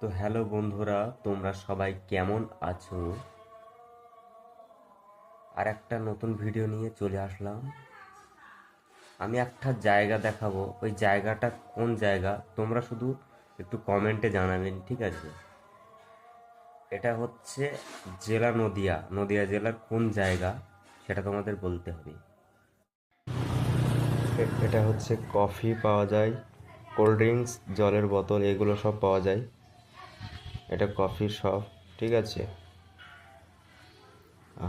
তো হ্যালো বন্ধুরা, তোমরা সবাই কেমন আছো? আর একটা নতুন ভিডিও নিয়ে চলে আসলাম। আমি একটা জায়গা দেখাবো, ওই জায়গাটা কোন জায়গা তোমরা শুধু একটু কমেন্টে জানাবেন, ঠিক আছে? এটা হচ্ছে জেলা নদিয়া, নদিয়া জেলার কোন জায়গা সেটা তোমাদের বলতে হবে। এটা হচ্ছে কফি পাওয়া যায়, কোল্ড ড্রিঙ্কস, জলের বোতল, এগুলো সব পাওয়া যায়। এটা কফি শপ, ঠিক আছে?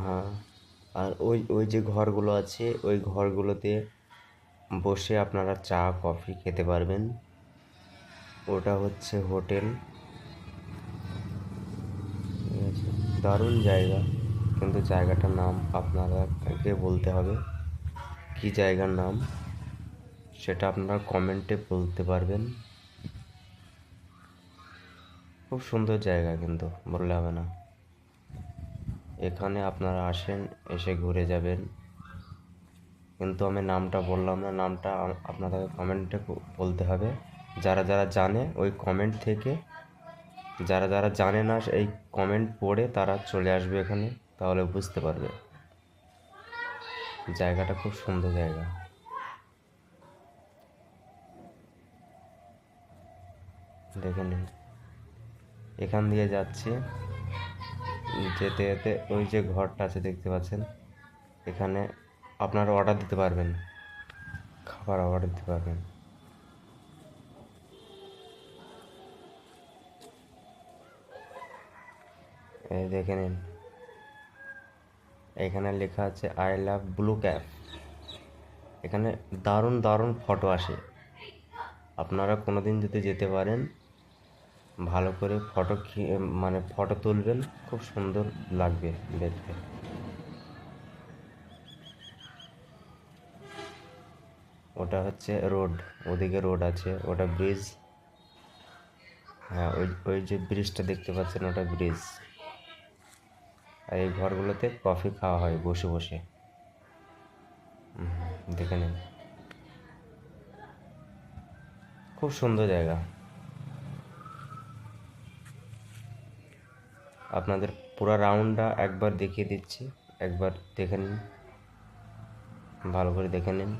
হ্যাঁ। আর ওই ওই যে ঘরগুলো আছে, ওই ঘরগুলোতে বসে আপনারা চা কফি খেতে পারবেন। ওটা হচ্ছে হোটেল, ঠিক আছে? দারুণ জায়গা, কিন্তু জায়গাটার নাম আপনাদেরকে বলতে হবে। কি জায়গার নাম সেটা আপনারা কমেন্টে বলতে পারবেন। খুব সুন্দর জায়গা, কিন্তু বললে হবে না। এখানে আপনারা আসেন, এসে ঘুরে যাবেন। কিন্তু আমি নামটা বললাম না, নামটা আপনাদের কমেন্টে বলতে হবে। যারা যারা জানে ওই কমেন্ট থেকে, যারা যারা জানে না এই কমেন্ট পড়ে তারা চলে আসবে এখানে, তাহলে বুঝতে পারবে। জায়গাটা খুব সুন্দর জায়গা, দেখে নিন। এখান দিয়ে যাচ্ছে, যেতে যেতে ওই যে ঘরটা আছে দেখতে পাচ্ছেন, এখানে আপনারা অর্ডার দিতে পারবেন, খাবার অর্ডার দিতে পারবেন। এই দেখে নিন, এখানে লেখা আছে আই লাভ ব্লু ক্যাপ। এখানে দারুণ দারুণ ফটো আসে। আপনারা কোনো দিন যদি যেতে পারেন, ভালো করে মানে ফটো তুলবেন, খুব সুন্দর লাগবে দেখতে। ওটা হচ্ছে রোড, ওদিকে রোড আছে, ওটা ব্রিজ। হ্যাঁ, ওই ওই যে ব্রিজটা দেখতে পাচ্ছেন, ওটা ব্রিজ। আর এই ঘরগুলোতে কফি খাওয়া হয় বসে বসে। দেখে নিন, খুব সুন্দর জায়গা। আপনাদের পুরো রাউন্ডটা একবার দেখিয়ে দিচ্ছি, একবার দেখে নিন, ভালো করে দেখে নিন।